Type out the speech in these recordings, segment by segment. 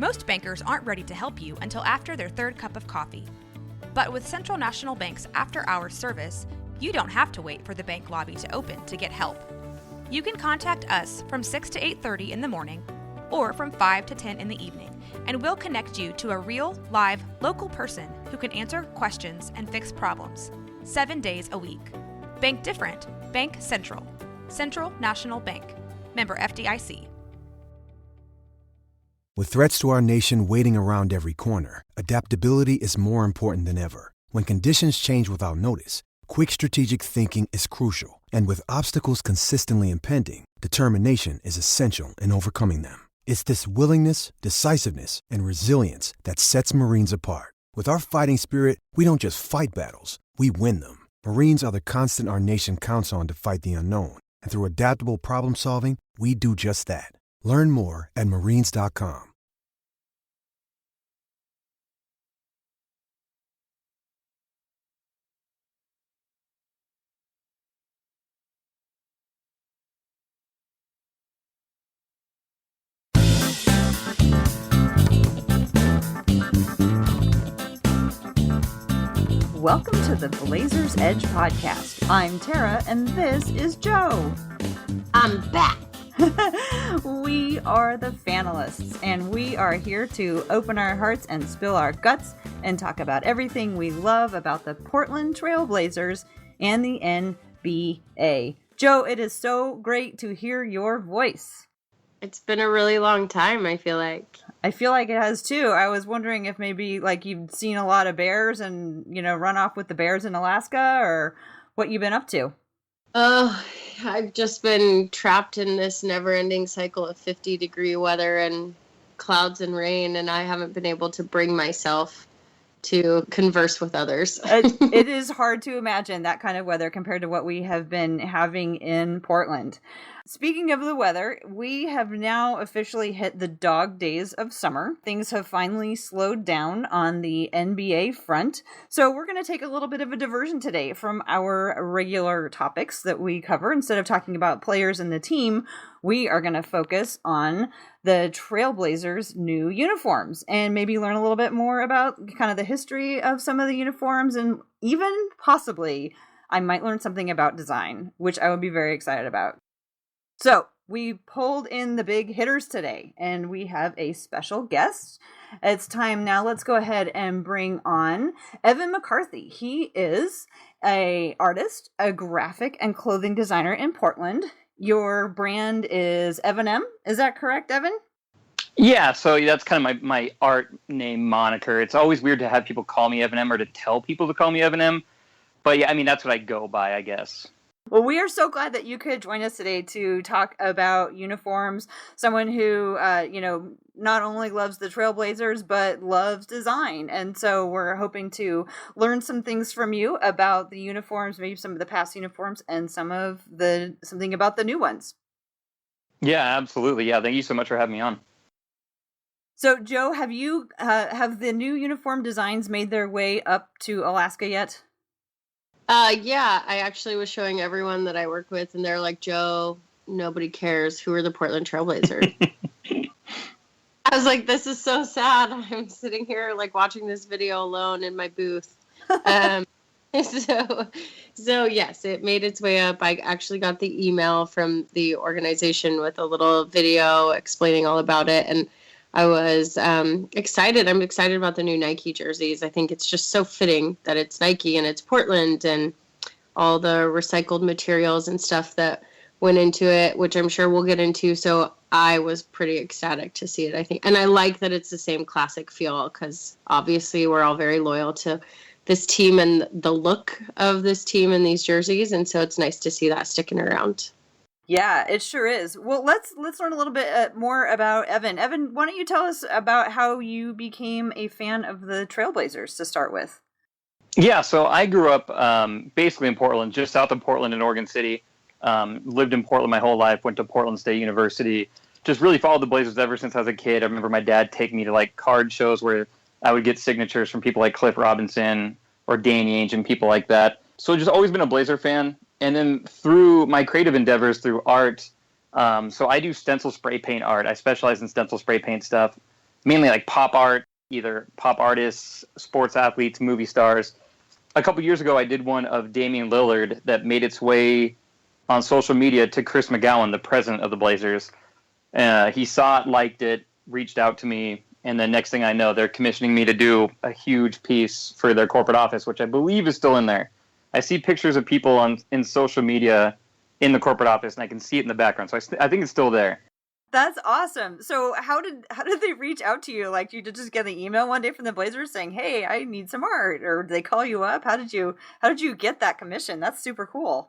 Most bankers aren't ready to help you until after their third cup of coffee. But with Central National Bank's after-hours service, you don't have to wait for the bank lobby to open to get help. You can contact us from 6 to 8:30 in the morning or from 5 to 10 in the evening, and we'll connect you to a real, live, local person who can answer questions and fix problems 7 days a week. Bank different. Bank Central. Central National Bank. Member FDIC. With threats to our nation waiting around every corner, adaptability is more important than ever. When conditions change without notice, quick strategic thinking is crucial. And with obstacles consistently impending, determination is essential in overcoming them. It's this willingness, decisiveness, and resilience that sets Marines apart. With our fighting spirit, we don't just fight battles, we win them. Marines are the constant our nation counts on to fight the unknown. And through adaptable problem solving, we do just that. Learn more at marines.com. Welcome to the Blazers Edge podcast. I'm Tara, and this is Jo. I'm back. We are the Fanalysts, and we are here to open our hearts and spill our guts and talk about everything we love about the Portland Trail Blazers and the NBA. Jo, it is so great to hear your voice. It's been a really long time, I feel like. I feel like it has too. I was wondering if maybe like you've seen a lot of bears and, run off with the bears in Alaska, or what you've been up to. Oh, I've just been trapped in this never-ending cycle of 50-degree weather and clouds and rain, and I haven't been able to bring myself to converse with others. It is hard to imagine that kind of weather compared to what we have been having in Portland. Speaking of the weather, we have now officially hit the dog days of summer. Things have finally slowed down on the NBA front. So we're going to take a little bit of a diversion today from our regular topics that we cover. Instead of talking about players and the team, we are going to focus on the Trailblazers' new uniforms and maybe learn a little bit more about kind of the history of some of the uniforms, and even possibly I might learn something about design, which I would be very excited about. So we pulled in the big hitters today, and we have a special guest. It's time now. Let's go ahead and bring on Evan McCarthy. He is an artist, a graphic and clothing designer in Portland. Your brand is Evanem. Is that correct, Evan? Yeah, so that's kind of my art name moniker. It's always weird to have people call me Evanem or to tell people to call me Evanem. But yeah, I mean, that's what I go by, I guess. Well, we are so glad that you could join us today to talk about uniforms. Someone who, not only loves the Trailblazers, but loves design. And so we're hoping to learn some things from you about the uniforms, maybe some of the past uniforms, and something about the new ones. Yeah, absolutely. Yeah, thank you so much for having me on. So, Jo, have the new uniform designs made their way up to Alaska yet? Yeah, I actually was showing everyone that I work with, and they're like, Jo, nobody cares. Who are the Portland Trailblazers? I was like, this is so sad. I'm sitting here like watching this video alone in my booth. So yes, it made its way up. I actually got the email from the organization with a little video explaining all about it, and I was excited. I'm excited about the new Nike jerseys. I think it's just so fitting that it's Nike and it's Portland, and all the recycled materials and stuff that went into it, which I'm sure we'll get into. So I was pretty ecstatic to see it, I think. And I like that it's the same classic feel, because obviously we're all very loyal to this team and the look of this team and these jerseys. And so it's nice to see that sticking around. Yeah, it sure is. Well, let's learn a little bit more about Evan. Evan, why don't you tell us about how you became a fan of the Trailblazers to start with? Yeah, so I grew up basically in Portland, just south of Portland in Oregon City. Lived in Portland my whole life, went to Portland State University. Just really followed the Blazers ever since I was a kid. I remember my dad taking me to like card shows where I would get signatures from people like Cliff Robinson or Danny Ainge and people like that. So just always been a Blazer fan. And then through my creative endeavors, through art, so I do stencil spray paint art. I specialize in stencil spray paint stuff, mainly like pop art, either pop artists, sports athletes, movie stars. A couple years ago, I did one of Damian Lillard that made its way on social media to Chris McGowan, the president of the Blazers. He saw it, liked it, reached out to me, and then next thing I know, they're commissioning me to do a huge piece for their corporate office, which I believe is still in there. I see pictures of people in social media in the corporate office, and I can see it in the background. So I think it's still there. That's awesome. So how did they reach out to you? Like, you did just get an email one day from the Blazers saying, "Hey, I need some art," or did they call you up? How did you get that commission? That's super cool.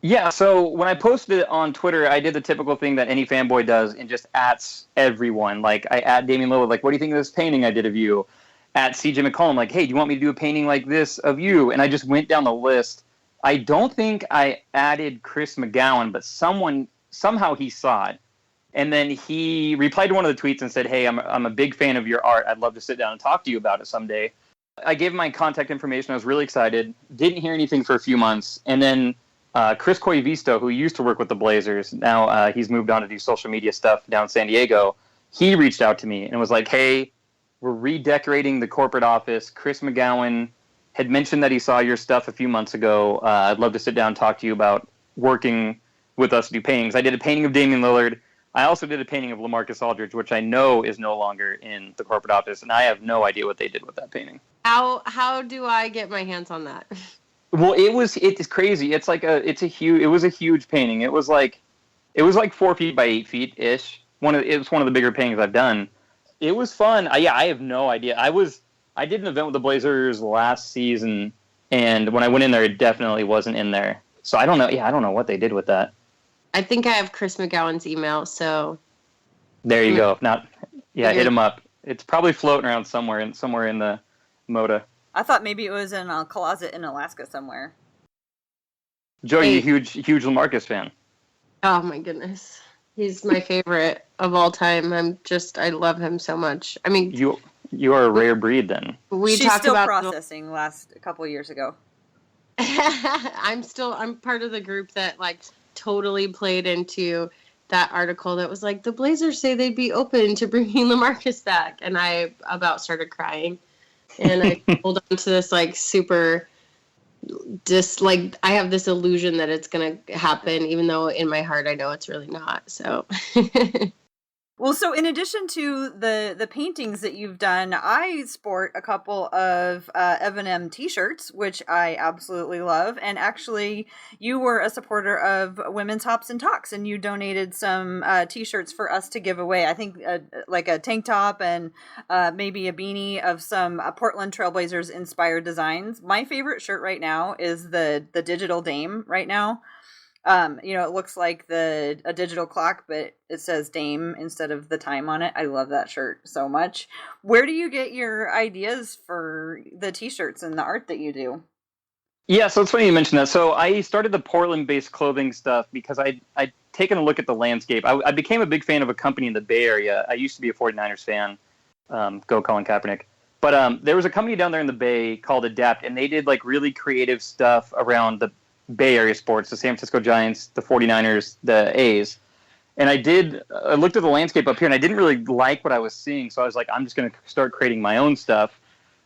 Yeah, so when I posted it on Twitter, I did the typical thing that any fanboy does and just ats everyone. Like, I at Damian Lillard, like, "What do you think of this painting I did of you?" At CJ McCollum, like, "Hey, do you want me to do a painting like this of you?" And I just went down the list. I don't think I added Chris McGowan, but somehow he saw it. And then he replied to one of the tweets and said, "Hey, I'm a big fan of your art. I'd love to sit down and talk to you about it someday." I gave him my contact information. I was really excited. Didn't hear anything for a few months. And then Chris Coivisto, who used to work with the Blazers, now he's moved on to do social media stuff down in San Diego. He reached out to me and was like, "Hey, we're redecorating the corporate office. Chris McGowan had mentioned that he saw your stuff a few months ago. I'd love to sit down and talk to you about working with us to do paintings." I did a painting of Damian Lillard. I also did a painting of LaMarcus Aldridge, which I know is no longer in the corporate office, and I have no idea what they did with that painting. How do I get my hands on that? Well, it's crazy. It was a huge painting. It was like 4 feet by 8 feet ish. It was one of the bigger paintings I've done. It was fun. I have no idea. I did an event with the Blazers last season, and when I went in there, it definitely wasn't in there. So I don't know. Yeah, I don't know what they did with that. I think I have Chris McGowan's email, so there you go. Now, yeah, hit him up. It's probably floating around somewhere in the Moda. I thought maybe it was in a closet in Alaska somewhere. Joe, you a huge LaMarcus fan? Oh my goodness, he's my favorite of all time. I love him so much. I mean, you are a rare breed then. She's still processing last couple of years ago. I'm part of the group that like totally played into that article that was like, the Blazers say they'd be open to bringing LaMarcus back, and I about started crying, and I hold on to this like super I have this illusion that it's gonna happen, even though in my heart I know it's really not. So Well, so in addition to the paintings that you've done, I sport a couple of Evanem t-shirts, which I absolutely love. And actually, you were a supporter of Women's Hops and Talks, and you donated some t-shirts for us to give away. I think like a tank top and maybe a beanie of some Portland Trailblazers inspired designs. My favorite shirt right now is the Digital Dame right now. It looks like a digital clock, but it says Dame instead of the time on it. I love that shirt so much. Where do you get your ideas for the t-shirts and the art that you do? Yeah, so it's funny you mentioned that. So I started the Portland-based clothing stuff because I'd taken a look at the landscape. I became a big fan of a company in the Bay Area. I used to be a 49ers fan. Go Colin Kaepernick. But there was a company down there in the Bay called Adapt, and they did like really creative stuff around the Bay Area sports, the San Francisco Giants, the 49ers, the A's. And I looked at the landscape up here, and I didn't really like what I was seeing, so I was like, I'm just going to start creating my own stuff.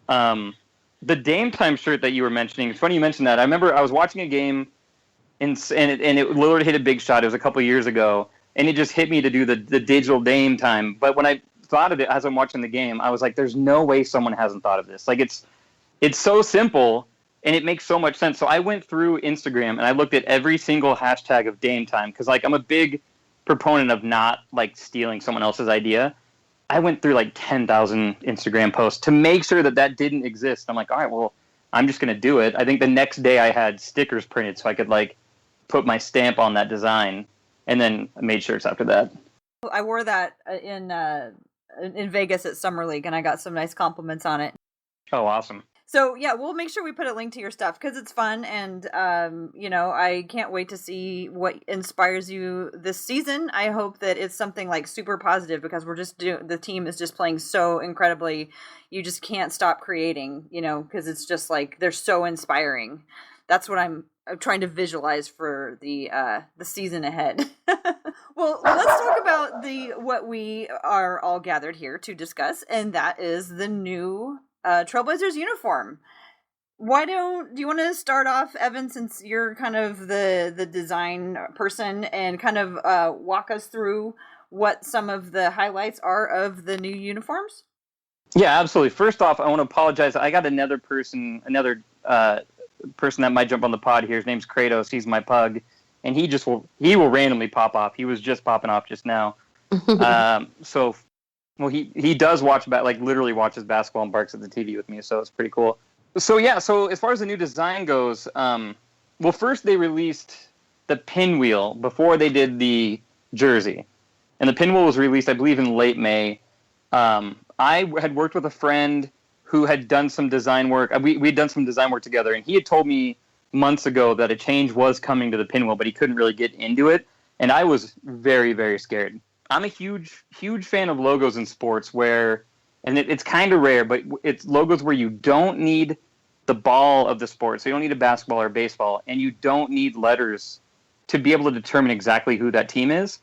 The Dame Time shirt that you were mentioning, it's funny you mentioned that. I remember I was watching a game, and it literally hit a big shot. It was a couple years ago, and it just hit me to do the digital Dame Time. But when I thought of it as I'm watching the game, I was like, there's no way someone hasn't thought of this. Like, it's so simple, and it makes so much sense. So I went through Instagram and I looked at every single hashtag of Dame Time because, like, I'm a big proponent of not like stealing someone else's idea. I went through like 10,000 Instagram posts to make sure that didn't exist. I'm like, all right, well, I'm just going to do it. I think the next day I had stickers printed so I could like put my stamp on that design, and then I made shirts after that. I wore that in Vegas at Summer League, and I got some nice compliments on it. Oh, awesome. So, yeah, we'll make sure we put a link to your stuff because it's fun. And, I can't wait to see what inspires you this season. I hope that it's something like super positive because the team is just playing so incredibly. You just can't stop creating, because it's just like they're so inspiring. That's what I'm trying to visualize for the season ahead. Well, let's talk about what we are all gathered here to discuss, and that is the new Trailblazers uniform. Do you want to start off, Evan, since you're kind of the design person, and kind of walk us through what some of the highlights are of the new uniforms? Yeah, absolutely. First off, I want to apologize. I got another person that might jump on the pod here. His name's Kratos. He's my pug, and he will randomly pop off. He was just popping off just now. He does watch literally watches basketball and barks at the TV with me, so it's pretty cool. So as far as the new design goes, first they released the pinwheel before they did the jersey, and the pinwheel was released, I believe, in late May. I had worked with a friend who had done some design work. We had done some design work together, and he had told me months ago that a change was coming to the pinwheel, but he couldn't really get into it, and I was very, very scared. I'm a huge, huge fan of logos in sports it's kind of rare, but it's logos where you don't need the ball of the sport. So you don't need a basketball or baseball, and you don't need letters to be able to determine exactly who that team is.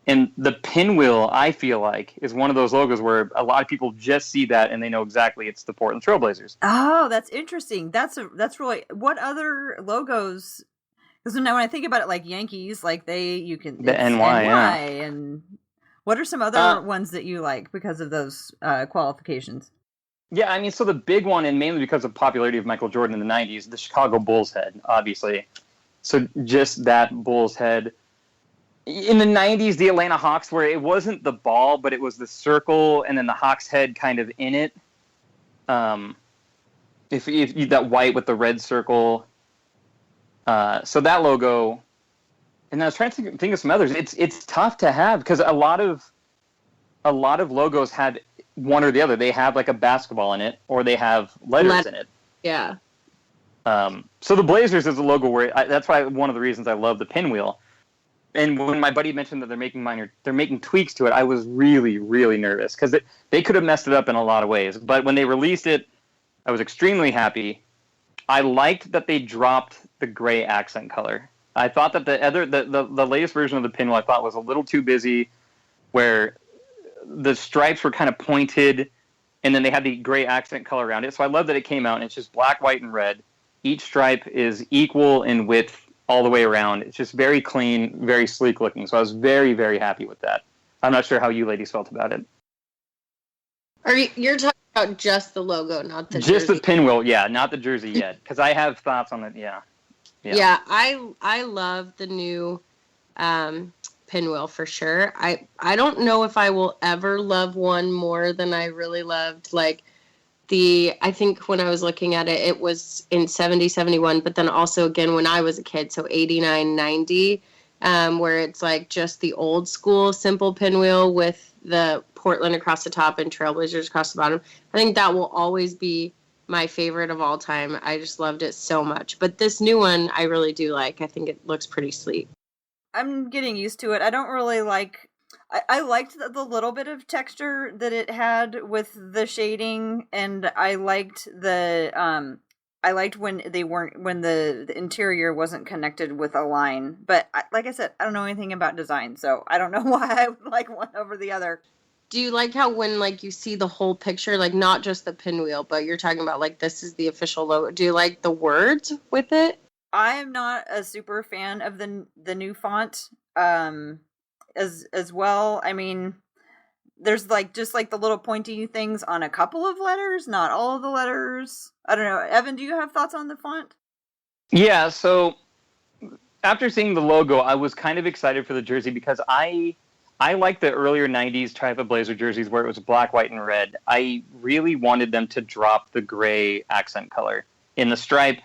And the pinwheel, I feel like, is one of those logos where a lot of people just see that and they know exactly it's the Portland Trailblazers. Oh, that's interesting. That's really, what other logos? Because now when I think about it, like Yankees, like the NY, yeah. And what are some other ones that you like because of those qualifications? Yeah, I mean, so the big one, and mainly because of popularity of Michael Jordan in the 90s, the Chicago Bulls head, obviously. So just that Bulls head. In the 90s, the Atlanta Hawks, where it wasn't the ball, but it was the circle and then the Hawks head kind of in it. If you, that white with the red circle. So that logo. And I was trying to think of some others. It's tough to have because a lot of logos had one or the other. They have like a basketball in it, or they have letters in it. Yeah. So the Blazers is a logo where that's why one of the reasons I love the pinwheel. And when my buddy mentioned that they're making tweaks to it, I was really, really nervous because they could have messed it up in a lot of ways. But when they released it, I was extremely happy. I liked that they dropped the gray accent color. I thought that the latest version of the pinwheel I thought was a little too busy, where the stripes were kind of pointed, and then they had the gray accent color around it. So I love that it came out, and it's just black, white, and red. Each stripe is equal in width all the way around. It's just very clean, very sleek looking. So I was very, very happy with that. I'm not sure how you ladies felt about it. You're talking about just the logo, not the just jersey? The pinwheel, yeah, not the jersey yet, because I have thoughts on it. Yeah, I love the new pinwheel for sure. I don't know if I will ever love one more than I really loved I think when I was looking at it, it was in 70, 71, but then also again when I was a kid, so 89, 90, where it's like just the old school simple pinwheel with the Portland across the top and Trailblazers across the bottom. I think that will always be my favorite of all time. I just loved it so much. But this new one, I really do like. I think it looks pretty sleek. I'm getting used to it. I don't really like... I liked the little bit of texture that it had with the shading, and I liked when the interior wasn't connected with a line. But like I said, I don't know anything about design, so I don't know why I would like one over the other. Do you like how when you see the whole picture, not just the pinwheel, but you're talking about this is the official logo? Do you like the words with it? I am not a super fan of the new font. As well. I mean, there's just the little pointy things on a couple of letters, not all of the letters. I don't know. Evan, do you have thoughts on the font? Yeah, so after seeing the logo, I was kind of excited for the jersey because I like the earlier 90s type of Blazer jerseys where it was black, white, and red. I really wanted them to drop the gray accent color in the stripe.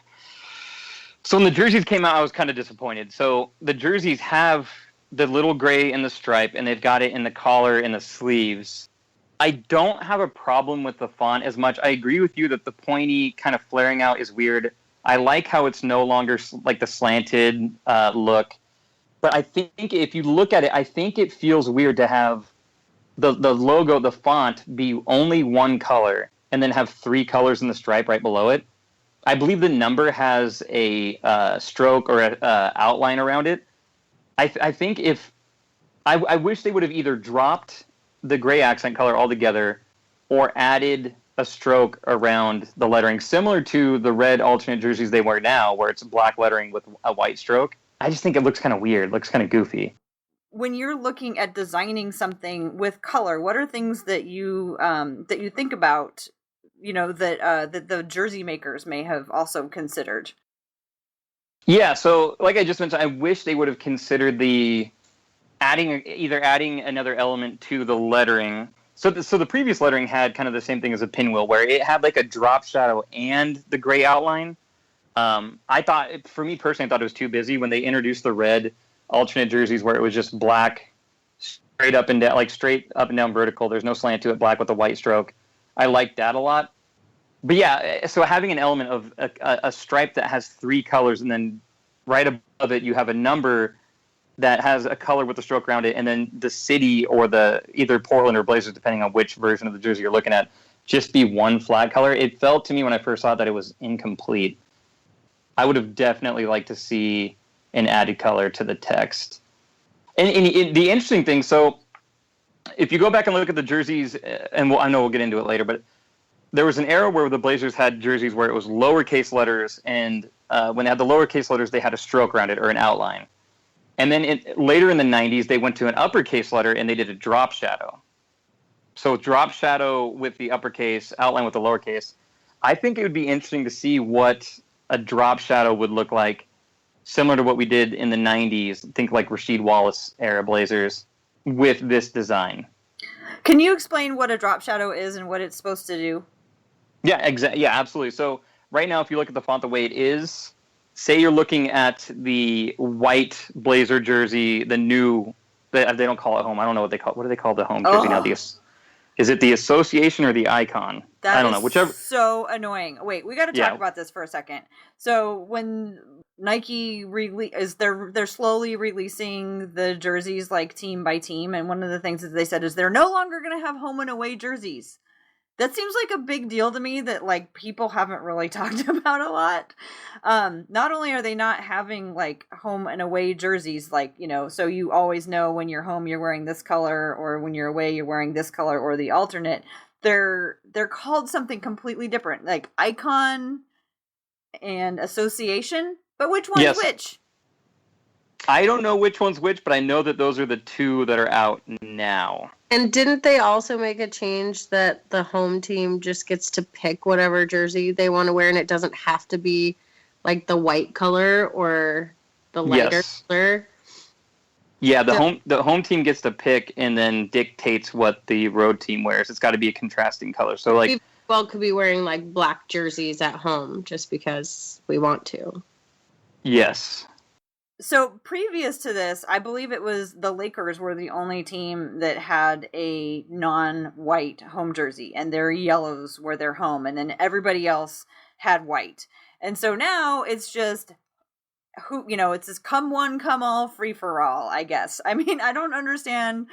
So when the jerseys came out, I was kind of disappointed. So the jerseys have the little gray in the stripe, and they've got it in the collar and the sleeves. I don't have a problem with the font as much. I agree with you that the pointy kind of flaring out is weird. I like how it's no longer like the slanted look. But I think if you look at it, I think it feels weird to have the logo, the font, be only one color, and then have three colors in the stripe right below it. I believe the number has a stroke or a outline around it. I think if I wish they would have either dropped the gray accent color altogether or added a stroke around the lettering, similar to the red alternate jerseys they wear now, where it's black lettering with a white stroke. I just think it looks kind of weird, looks kind of goofy. When you're looking at designing something with color, what are things that you think about, that the jersey makers may have also considered? Yeah, so like I just mentioned, I wish they would have considered adding another element to the lettering. So the previous lettering had kind of the same thing as a pinwheel, where it had like a drop shadow and the gray outline. I thought, for me personally, I thought it was too busy when they introduced the red alternate jerseys where it was just black, straight up and down vertical. There's no slant to it, black with a white stroke. I liked that a lot. But yeah, so having an element of a stripe that has three colors, and then right above it you have a number that has a color with a stroke around it, and then the city or the either Portland or Blazers, depending on which version of the jersey you're looking at, just be one flat color. It felt to me when I first saw it that it was incomplete. I would have definitely liked to see an added color to the text. And the interesting thing, so if you go back and look at the jerseys, and I know we'll get into it later, but there was an era where the Blazers had jerseys where it was lowercase letters, and when they had the lowercase letters, they had a stroke around it or an outline. And then later in the 90s, they went to an uppercase letter, and they did a drop shadow. So drop shadow with the uppercase, outline with the lowercase. I think it would be interesting to see what a drop shadow would look like, similar to what we did in the 90s, think like Rasheed Wallace era Blazers, with this design. Can you explain what a drop shadow is and what it's supposed to do? Yeah, exactly. Yeah, absolutely. So right now, if you look at the font the way it is, say you're looking at the white Blazer jersey, the new, they don't call it home. I don't know what they call it. What do they call the home jersey now? Is it the association or the icon? I don't know. Whichever. So annoying. Wait, we got to talk about this for a second. So when Nike they're slowly releasing the jerseys like team by team, and one of the things that they said is they're no longer going to have home and away jerseys. That seems like a big deal to me that like people haven't really talked about a lot. Not only are they not having like home and away jerseys, like, so you always know when you're home you're wearing this color, or when you're away you're wearing this color or the alternate. They're called something completely different, like icon and association. But which one's which? I don't know which one's which, but I know that those are the two that are out now. And didn't they also make a change that the home team just gets to pick whatever jersey they want to wear, and it doesn't have to be like the white color or the lighter color? Yeah, the home team gets to pick and then dictates what the road team wears. It's got to be a contrasting color. So like, could be wearing like black jerseys at home just because we want to. Yes. So previous to this, I believe it was the Lakers were the only team that had a non-white home jersey, and their yellows were their home, and then everybody else had white. And so now it's just it's this come one, come all, free for all, I guess. I mean, I don't understand.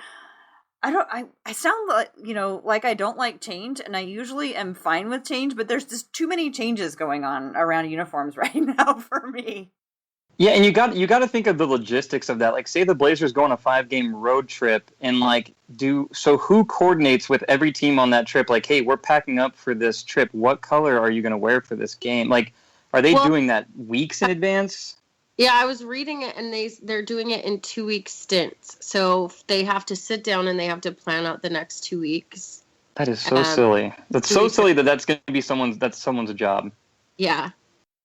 I sound like, like I don't like change, and I usually am fine with change, but there's just too many changes going on around uniforms right now for me. Yeah, and you got to think of the logistics of that. Like, say the Blazers go on a 5-game road trip, and so who coordinates with every team on that trip? Like, hey, we're packing up for this trip. What color are you going to wear for this game? Like, are they doing that weeks in advance? Yeah, I was reading it, and they're doing it in 2-week stints. So they have to sit down and they have to plan out the next 2 weeks. That is so silly. That's so silly that's going to be someone's job. Yeah.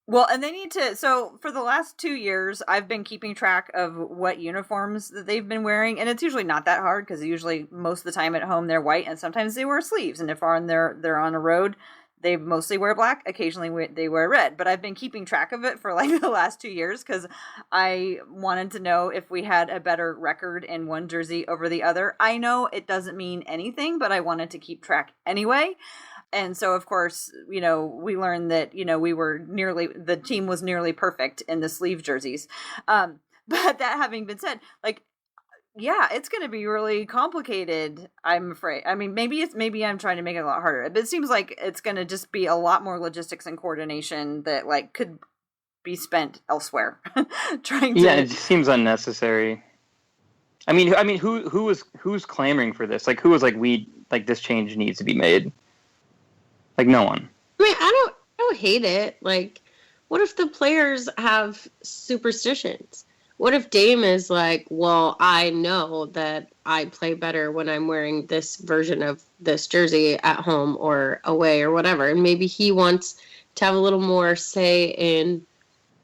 Well, and they need to, so for the last 2 years, I've been keeping track of what uniforms that they've been wearing, and it's usually not that hard, because usually most of the time at home they're white, and sometimes they wear sleeves, and if they're on a road, they mostly wear black, occasionally they wear red, but I've been keeping track of it for like the last 2 years, because I wanted to know if we had a better record in one jersey over the other. I know it doesn't mean anything, but I wanted to keep track anyway. And so, of course, we learned that, the team was nearly perfect in the sleeve jerseys. But that having been said, like, Yeah, it's going to be really complicated, I'm afraid. I mean, maybe I'm trying to make it a lot harder, but it seems like it's going to just be a lot more logistics and coordination that like could be spent elsewhere trying to. Yeah, it just seems unnecessary. I mean, who's clamoring for this? Like, who was like this change needs to be made? Like, no one. I mean, I don't hate it. Like, what if the players have superstitions? What if Dame is like, well, I know that I play better when I'm wearing this version of this jersey at home or away or whatever, and maybe he wants to have a little more say in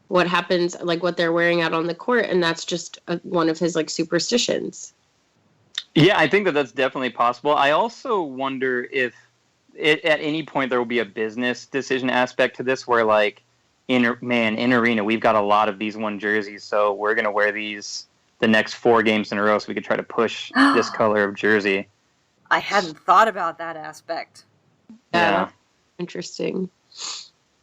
what happens, like what they're wearing out on the court, and that's just one of his like superstitions. Yeah, I think that that's definitely possible. I also wonder if at any point there will be a business decision aspect to this, where like, in arena we've got a lot of these one jerseys, so we're gonna wear these the next 4 games in a row, so we could try to push this color of jersey. I hadn't thought about that aspect. Yeah. Interesting.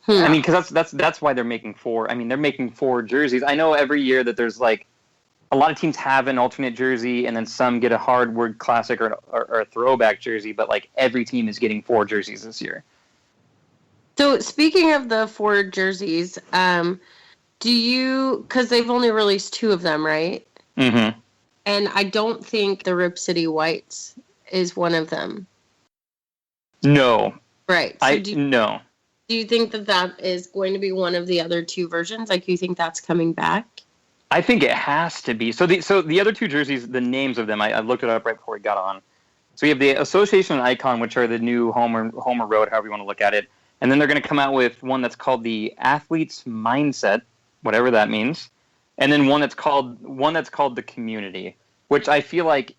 I mean, because that's why they're making 4. I mean, they're making 4 jerseys. I know every year that there's like a lot of teams have an alternate jersey, and then some get a hardwood classic or a throwback jersey. But like every team is getting 4 jerseys this year. So speaking of the 4 jerseys, because they've only released 2 of them, right? Mm-hmm. And I don't think the Rip City Whites is one of them. No. Right. So no. Do you think that is going to be one of the other 2 versions? Like, you think that's coming back? I think it has to be. So the other 2 jerseys, the names of them, I looked it up right before we got on. So we have the Association and Icon, which are the new home or road, however you want to look at it. And then they're going to come out with one that's called the Athlete's Mindset, whatever that means. And then one that's called the Community, which I feel like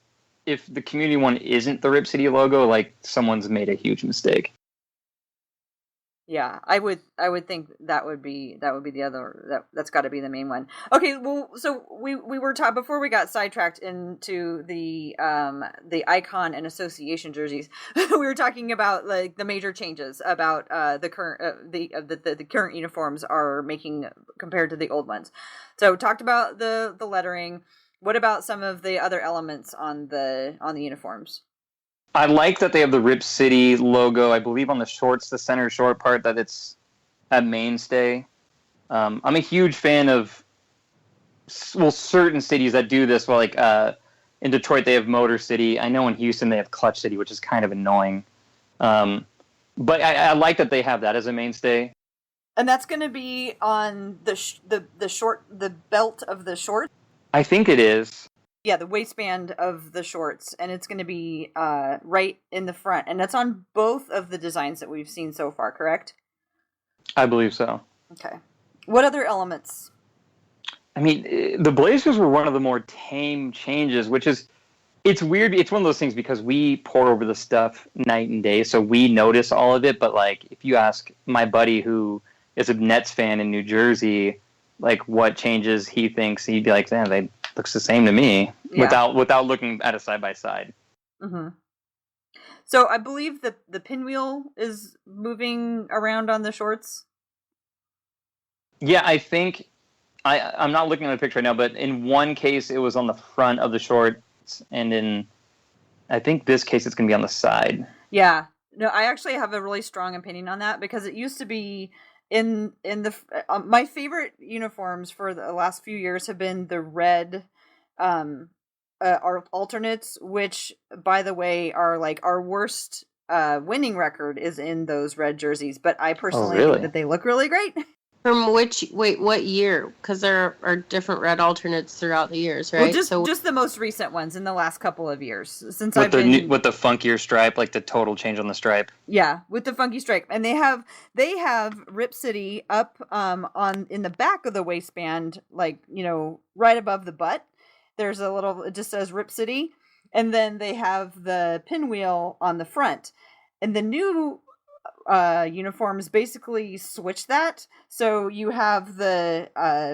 if the Community one isn't the Rip City logo, like someone's made a huge mistake. Yeah, I would think that would be the other, that's got to be the main one. Okay, well, so we were talking before we got sidetracked into the Icon and Association jerseys. We were talking about like the major changes about the current the current uniforms are making compared to the old ones. So talked about the lettering. What about some of the other elements on the uniforms? I like that they have the Rip City logo, I believe on the shorts, the center short part, that it's a mainstay. I'm a huge fan of, certain cities that do this. Well, like in Detroit, they have Motor City. I know in Houston, they have Clutch City, which is kind of annoying. But I like that they have that as a mainstay. And that's going to be on the belt of the short? I think it is. Yeah, the waistband of the shorts, and it's going to be right in the front, and that's on both of the designs that we've seen so far, correct? I believe so. Okay. What other elements? I mean, the Blazers were one of the more tame changes, which is, it's weird. It's one of those things because we pour over the stuff night and day, so we notice all of it, but like if you ask my buddy who is a Nets fan in New Jersey, like what changes he thinks, he'd be like, man, they looks the same to me. Yeah. without looking at a side by side. Mm-hmm. So I believe that the pinwheel is moving around on the shorts. Yeah, I think I'm not looking at the picture right now, but in one case it was on the front of the shorts, and I think this case it's going to be on the side. Yeah, no, I actually have a really strong opinion on that because it used to be. In the my favorite uniforms for the last few years have been the red our alternates, which by the way are like our worst winning record is in those red jerseys, but I personally think that they look really great. From what year? Because there are different red alternates throughout the years, right? Well, just the most recent ones in the last couple of years since with the funkier stripe, like the total change on the stripe. Yeah, with the funky stripe, and they have Rip City up in the back of the waistband, like right above the butt. There's a little, it just says Rip City, and then they have the pinwheel on the front, and the new uniforms basically switch that, so you have the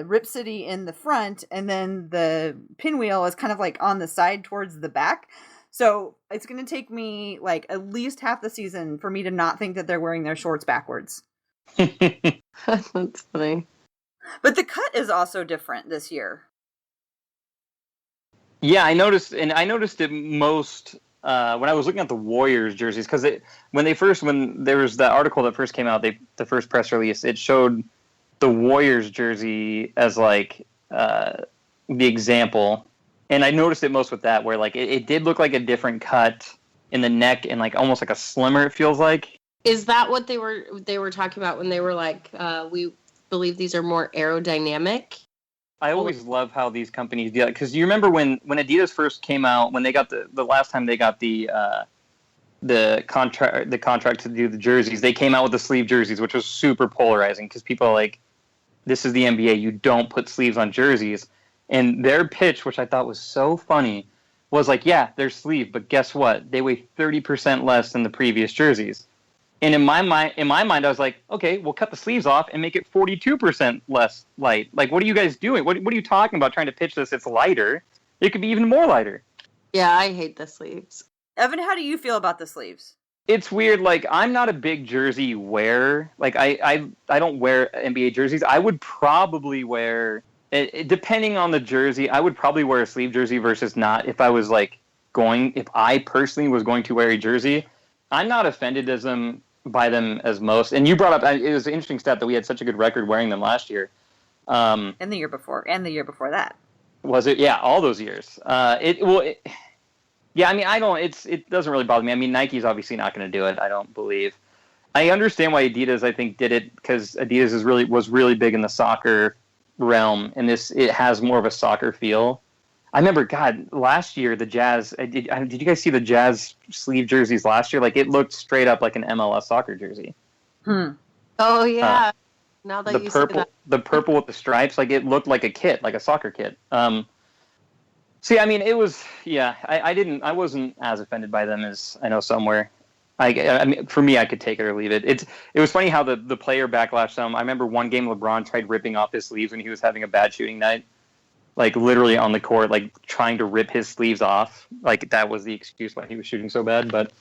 Rip City in the front, and then the pinwheel is kind of like on the side towards the back. So it's going to take me like at least half the season for me to not think that they're wearing their shorts backwards. That's funny. But the cut is also different this year. Yeah, I noticed it most when I was looking at the Warriors jerseys, because when there was that article that first came out, the first press release, it showed the Warriors jersey as like the example, and I noticed it most with that, where like it did look like a different cut in the neck and like almost like a slimmer. It feels like. Is that what they were talking about when they were like, we believe these are more aerodynamic? I always love how these companies do that, because you remember when Adidas first came out, when they got the last time they got the contract to do the jerseys, they came out with the sleeve jerseys, which was super polarizing because people are like, this is the NBA, you don't put sleeves on jerseys. And their pitch, which I thought was so funny, was like, yeah, they're sleeve, but guess what? They weigh 30% less than the previous jerseys. And in my mind, I was like, okay, we'll cut the sleeves off and make it 42% less light. Like, what are you guys doing? What are you talking about trying to pitch this? It's lighter. It could be even more lighter. Yeah, I hate the sleeves. Evan, how do you feel about the sleeves? It's weird. Like, I'm not a big jersey wearer. Like, I don't wear NBA jerseys. I would probably wear, depending on the jersey, I would probably wear a sleeve jersey versus not if I personally was going to wear a jersey. I'm not offended by them as most. And you brought up, it was an interesting stat that we had such a good record wearing them last year. And the year before, and the year before that. Was it? Yeah, all those years. Yeah, I mean, it doesn't really bother me. I mean, Nike's obviously not going to do it, I don't believe. I understand why Adidas, I think, did it, because Adidas was really big in the soccer realm, and it has more of a soccer feel. I remember, God, last year, the Jazz, did you guys see the Jazz sleeve jerseys last year? Like, it looked straight up like an MLS soccer jersey. Oh, yeah. Now that you say that. The purple with the stripes, like, it looked like a kit, like a soccer kit. See, I mean, it was, yeah, I wasn't as offended by them as I know some were. I mean, for me, I could take it or leave it. It was funny how the player backlash some. I remember one game LeBron tried ripping off his sleeves when he was having a bad shooting night. Like, literally on the court, like, trying to rip his sleeves off. Like, that was the excuse why he was shooting so bad. But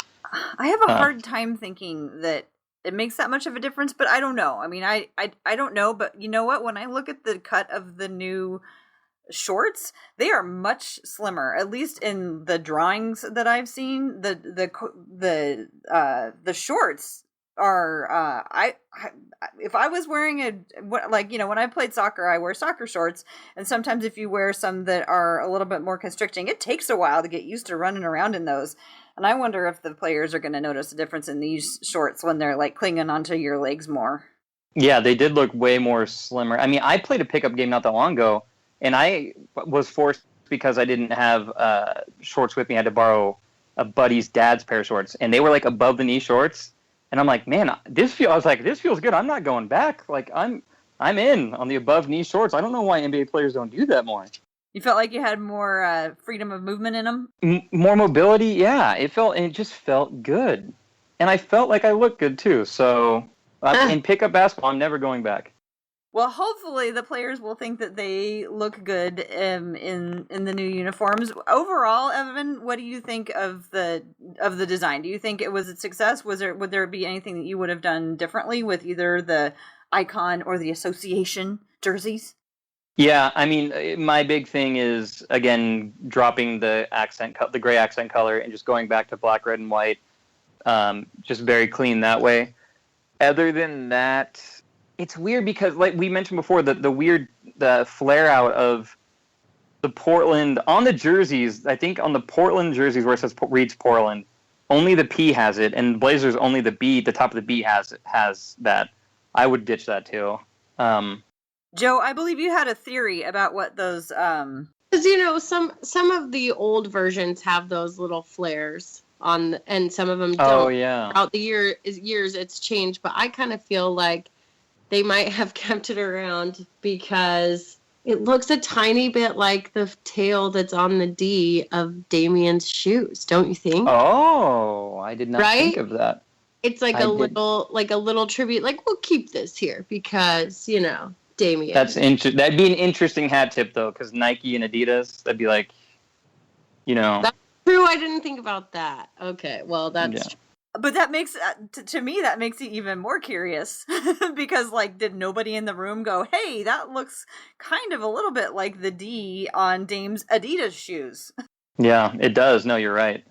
I have a hard time thinking that it makes that much of a difference, but I don't know. I mean, I don't know, but you know what? When I look at the cut of the new shorts, they are much slimmer, at least in the drawings that I've seen. The shorts are if I was wearing when I played soccer, I wear soccer shorts, and sometimes if you wear some that are a little bit more constricting, it takes a while to get used to running around in those. And I wonder if the players are going to notice a difference in these shorts when they're like clinging onto your legs more. Yeah, they did look way more slimmer. I mean, I played a pickup game not that long ago, and I was forced, because I didn't have shorts with me. I had to borrow a buddy's dad's pair of shorts, and they were like above the knee shorts. And I'm like, man, this feels good. I'm not going back. Like, I'm in on the above knee shorts. I don't know why NBA players don't do that more. You felt like you had more freedom of movement in them? More mobility, yeah. It just felt good. And I felt like I looked good too. So in pickup basketball, I'm never going back. Well, hopefully the players will think that they look good in the new uniforms. Overall, Evan, what do you think of the design? Do you think it was a success? Would there be anything that you would have done differently with either the icon or the association jerseys? Yeah, I mean, my big thing is, again, dropping the gray accent color and just going back to black, red, and white. Just very clean that way. Other than that, it's weird because, like we mentioned before, the flare out of the Portland on the jerseys. I think on the Portland jerseys where it says reads Portland, only the P has it, and Blazers only the B. The top of the B has that. I would ditch that too. Joe, I believe you had a theory about what those. Because some of the old versions have those little flares on, and some of them don't. Oh yeah. Throughout the years it's changed, but I kind of feel like they might have kept it around because it looks a tiny bit like the tail that's on the D of Damian's shoes, don't you think? Oh, I did not think of that. It's like a little tribute. Like, we'll keep this here because, Damian. That'd be an interesting hat tip, though, because Nike and Adidas, that'd be like, That's true. I didn't think about that. Okay, well, that's true. But that makes to me that makes it even more curious because like did nobody in the room go, "Hey, that looks kind of a little bit like the D on Dame's Adidas shoes." Yeah, it does. No, you're right.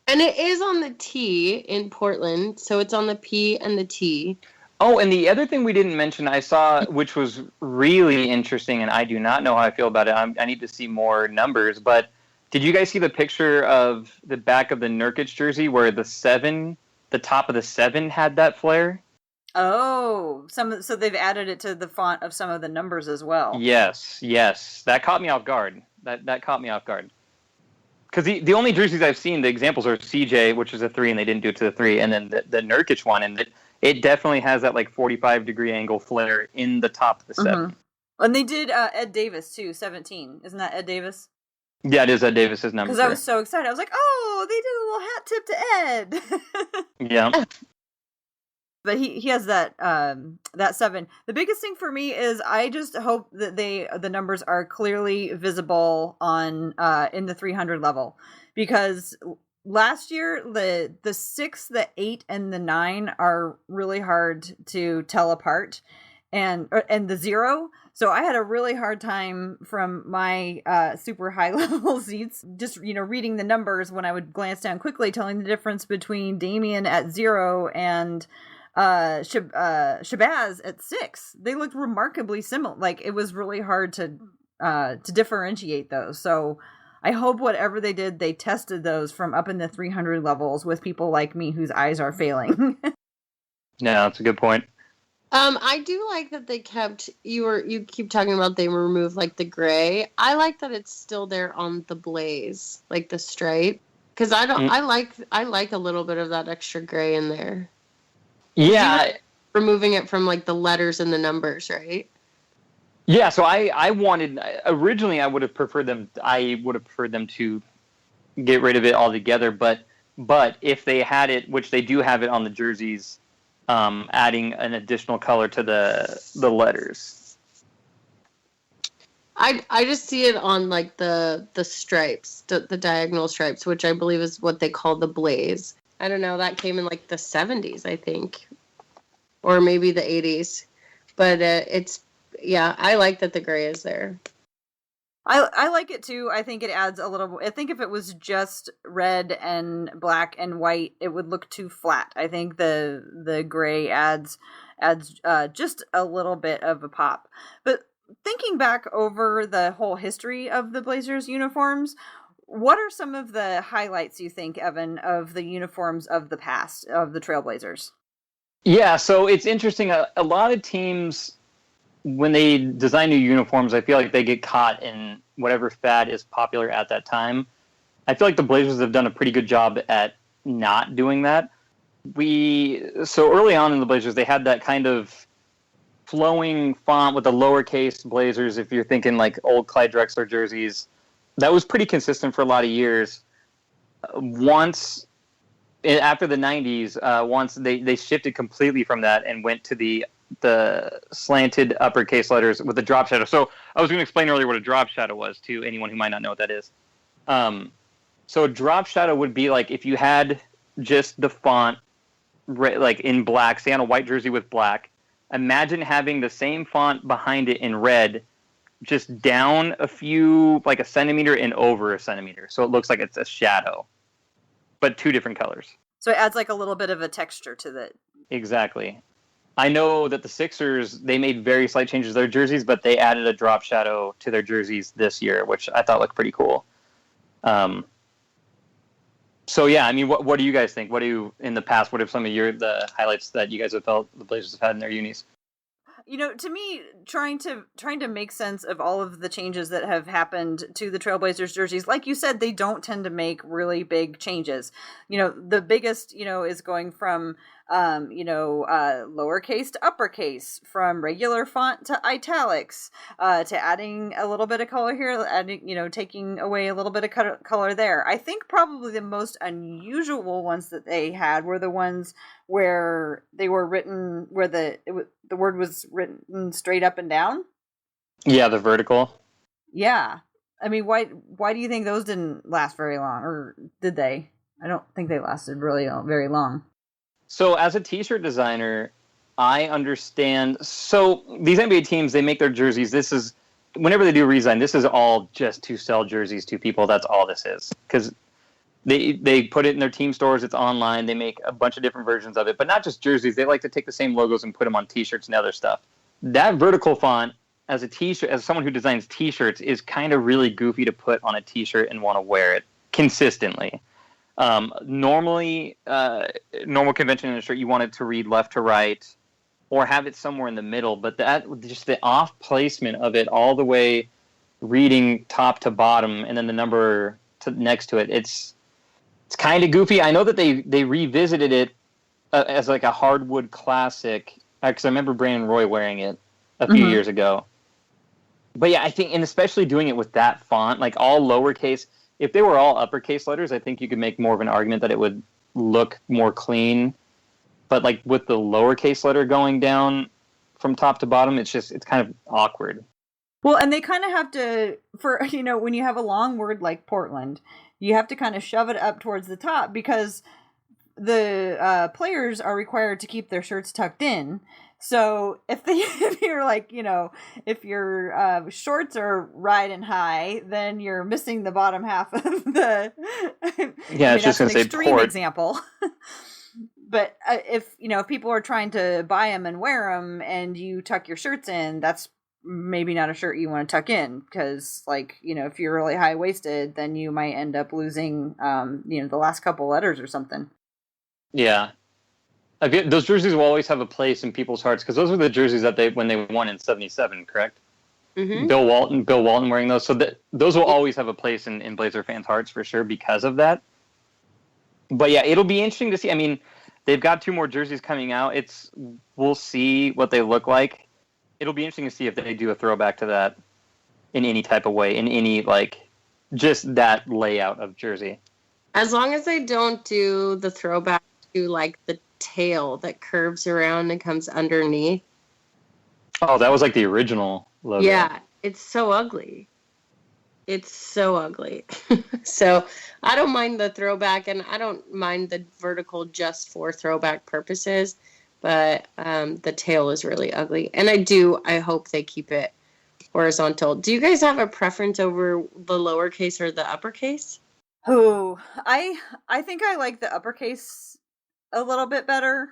And it is on the T in Portland, so it's on the P and the T. Oh, and the other thing we didn't mention, I saw, which was really interesting, and I do not know how I feel about it. I need to see more numbers, but did you guys see the picture of the back of the Nurkic jersey where the top of the 7 had that flare? Oh, so they've added it to the font of some of the numbers as well. Yes. That caught me off guard. That caught me off guard. Because the only jerseys I've seen, the examples are CJ, which is a 3, and they didn't do it to the 3, and then the Nurkic one, and it definitely has that like 45-degree angle flare in the top of the 7. Mm-hmm. And they did Ed Davis too, 17. Isn't that Ed Davis? Yeah, it is Ed Davis's number. Because I was so excited. I was like, oh, they did a little hat tip to Ed. Yeah. But he has that 7. The biggest thing for me is I just hope that the numbers are clearly visible on in the 300 level, because last year the 6, the 8, and the 9 are really hard to tell apart, and the 0. So I had a really hard time from my super high level seats, just reading the numbers when I would glance down quickly, telling the difference between Damian at 0 and Shabazz at 6. They looked remarkably similar. Like it was really hard to differentiate those. So I hope whatever they did, they tested those from up in the 300 levels with people like me whose eyes are failing. Yeah, that's a good point. I do like that they kept, you keep talking about they removed like the gray. I like that it's still there on the blaze, like the stripe, because I like a little bit of that extra gray in there. Yeah, removing it from like the letters and the numbers, right? Yeah, so I wanted, originally I would have preferred them to get rid of it altogether, but if they had it, which they do have it on the jerseys, adding an additional color to the letters. I just see it on like the stripes, the diagonal stripes, which I believe is what they call the blaze. I don't know, that came in like the 70s, I think, or maybe the 80s, but I like that the gray is there. I like it too. I think it adds a little. I think if it was just red and black and white, it would look too flat. I think the gray adds just a little bit of a pop. But thinking back over the whole history of the Blazers uniforms, what are some of the highlights you think, Evan, of the uniforms of the past of the Trailblazers? Yeah, so it's interesting. A lot of teams, when they design new uniforms, I feel like they get caught in whatever fad is popular at that time. I feel like the Blazers have done a pretty good job at not doing that. So early on in the Blazers, they had that kind of flowing font with the lowercase Blazers. If you're thinking like old Clyde Drexler jerseys, that was pretty consistent for a lot of years. Once after the 90s, once they shifted completely from that and went to the slanted uppercase letters with the drop shadow. So I was going to explain earlier what a drop shadow was to anyone who might not know what that is. So a drop shadow would be like if you had just the font like in black, say on a white jersey with black, imagine having the same font behind it in red, just down a few, like a centimeter and over a centimeter. So it looks like it's a shadow, but 2 different colors. So it adds like a little bit of a texture to it. Exactly. I know that the Sixers, they made very slight changes to their jerseys, but they added a drop shadow to their jerseys this year, which I thought looked pretty cool. So yeah, I mean, what do you guys think? In the past, what are some of the highlights that you guys have felt the Blazers have had in their unis? To me, trying to make sense of all of the changes that have happened to the Trailblazers jerseys, like you said, they don't tend to make really big changes. The biggest, is going from, lowercase to uppercase, from regular font to italics, to adding a little bit of color here, taking away a little bit of color there. I think probably the most unusual ones that they had were the ones where they were written, where the word was written straight up and down. Yeah, the vertical. Yeah. I mean, why do you think those didn't last very long, or did they? I don't think they lasted really very long. So as a t-shirt designer, I understand. So these NBA teams, they make their jerseys. This is, whenever they do redesign, this is all just to sell jerseys to people. That's all this is. Because they put it in their team stores. It's online. They make a bunch of different versions of it. But not just jerseys. They like to take the same logos and put them on t-shirts and other stuff. That vertical font, as a t-shirt, as someone who designs t-shirts, is kind of really goofy to put on a t-shirt and want to wear it consistently. Normally, normal convention in a shirt, you want it to read left to right or have it somewhere in the middle, but that just the off placement of it all the way reading top to bottom and then the number next to it, it's kind of goofy. I know that they revisited it as like a hardwood classic, because I remember Brandon Roy wearing it a few years ago. But yeah, I think, and especially doing it with that font, like all lowercase. If they were all uppercase letters, I think you could make more of an argument that it would look more clean. But like with the lowercase letter going down from top to bottom, it's kind of awkward. Well, and they kind of have to, for, when you have a long word like Portland, you have to kind of shove it up towards the top because the players are required to keep their shirts tucked in. So if you're like, if your shorts are riding high, then you're missing the bottom half of the. Yeah, it's just going to say extreme port. Example. But if people are trying to buy them and wear them, and you tuck your shirts in, that's maybe not a shirt you want to tuck in because, if you're really high waisted, then you might end up losing, the last couple letters or something. Yeah. Those jerseys will always have a place in people's hearts because those were the jerseys that when they won in '77, correct? Mm-hmm. Bill Walton wearing those. So those will always have a place in Blazer fans' hearts for sure because of that. But yeah, it'll be interesting to see. I mean, they've got 2 more jerseys coming out. We'll see what they look like. It'll be interesting to see if they do a throwback to that in any type of way, in any just that layout of jersey. As long as they don't do the throwback to the tail that curves around and comes underneath. Oh, that was the original logo. Yeah, it's so ugly. So I don't mind the throwback, and I don't mind the vertical just for throwback purposes, but the tail is really ugly. And I hope they keep it horizontal. Do you guys have a preference over the lowercase or the uppercase? Oh, I think I like the uppercase a little bit better.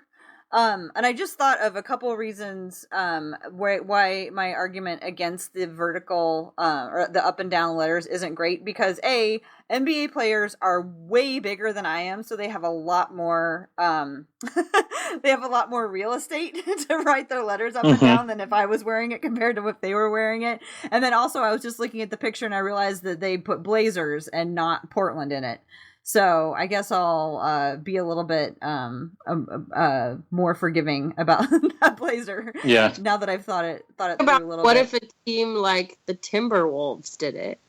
And I just thought of a couple of reasons why my argument against the vertical or the up and down letters isn't great, because NBA players are way bigger than I am, so they have a lot more real estate to write their letters up and down than if I was wearing it compared to if they were wearing it. And then also I was just looking at the picture and I realized that they put Blazers and not Portland in it. So I guess I'll be a little bit more forgiving about that Blazer. Yeah. Now that I've thought it through a little what bit. If a team like the Timberwolves did it?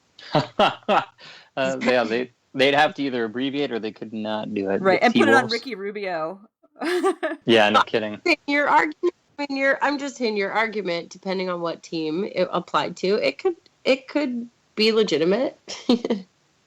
They'd have to either abbreviate or they could not do it. Right, and put it on Ricky Rubio. Yeah, no kidding. Your argument. I'm just saying your argument. Depending on what team it applied to, it could be legitimate.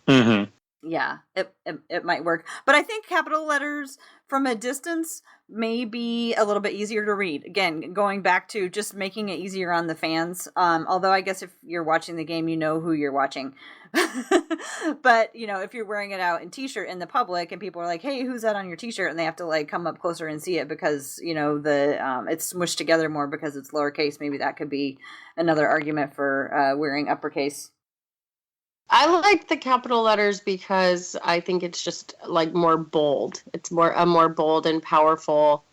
Mm-hmm. Yeah, it might work. But I think capital letters from a distance may be a little bit easier to read. Again, going back to just making it easier on the fans. Although I guess if you're watching the game, you know who you're watching. But, if you're wearing it out in t-shirt in the public and people are like, hey, who's that on your t-shirt? And they have to come up closer and see it because, it's smushed together more because it's lowercase. Maybe that could be another argument for wearing uppercase. I like the capital letters because I think it's just more bold. It's a more bold and powerful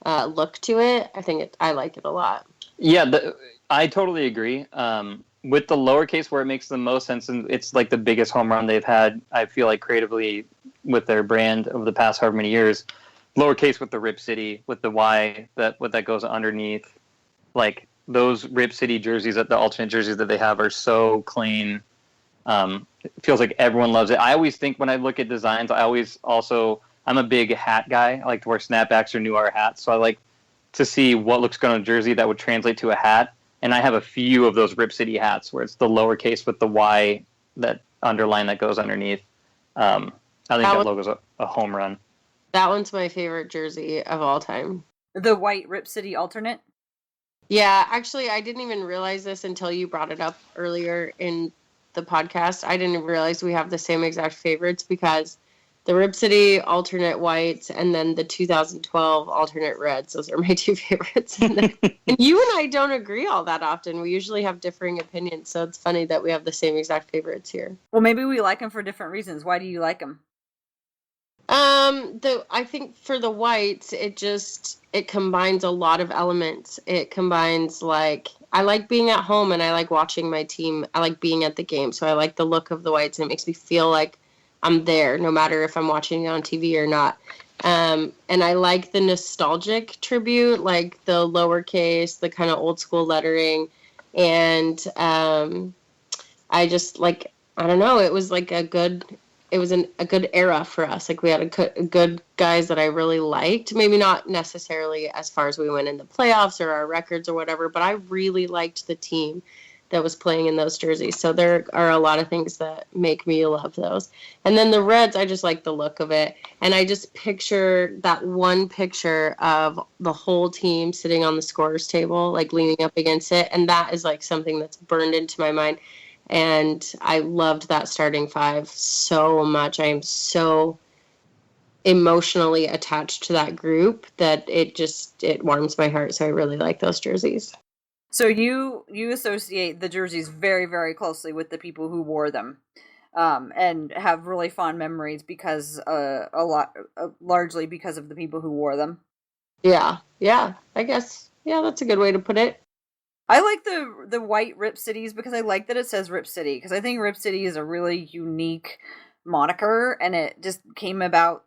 look to it. I like it a lot. Yeah, I totally agree. With the lowercase, where it makes the most sense, and it's the biggest home run they've had, I feel creatively with their brand over the past however many years. Lowercase with the Rip City, with the Y that goes underneath. Those Rip City jerseys, the alternate jerseys that they have, are so clean. It feels like everyone loves it. I always think when I look at designs, I'm a big hat guy. I like to wear snapbacks or New Era hats. So I like to see what looks good on a jersey that would translate to a hat. And I have a few of those Rip City hats where it's the lowercase with the Y, that underline that goes underneath. I think that logo's a home run. That one's my favorite jersey of all time. The white Rip City alternate? Yeah, actually, I didn't even realize this until you brought it up earlier in the podcast. I didn't realize we have the same exact favorites because the Rip City alternate whites and then the 2012 alternate reds. Those are my two favorites. And you and I don't agree all that often. We usually have differing opinions. So it's funny that we have the same exact favorites here. Well, maybe we like them for different reasons. Why do you like them? I think for the whites, it combines a lot of elements. It combines I like being at home and I like watching my team. I like being at the game. So I like the look of the whites and it makes me feel like I'm there no matter if I'm watching it on TV or not. And I like the nostalgic tribute, like the lowercase, the kind of old school lettering. And, I just I don't know, it was like a good era for us. Like we had a good guys that I really liked. Maybe not necessarily as far as we went in the playoffs or our records or whatever, but I really liked the team that was playing in those jerseys. So there are a lot of things that make me love those. And then the Reds, I just like the look of it. And I just picture that one picture of the whole team sitting on the scorer's table, like leaning up against it. And that is like something that's burned into my mind. And I loved that starting five so much. I am so emotionally attached to that group that it warms my heart. So I really like those jerseys. So you associate the jerseys very, very closely with the people who wore them, and have really fond memories because largely because of the people who wore them. Yeah, I guess. Yeah, that's a good way to put it. I like the white Rip Cities because I like that it says Rip City, because I think Rip City is a really unique moniker, and it just came about,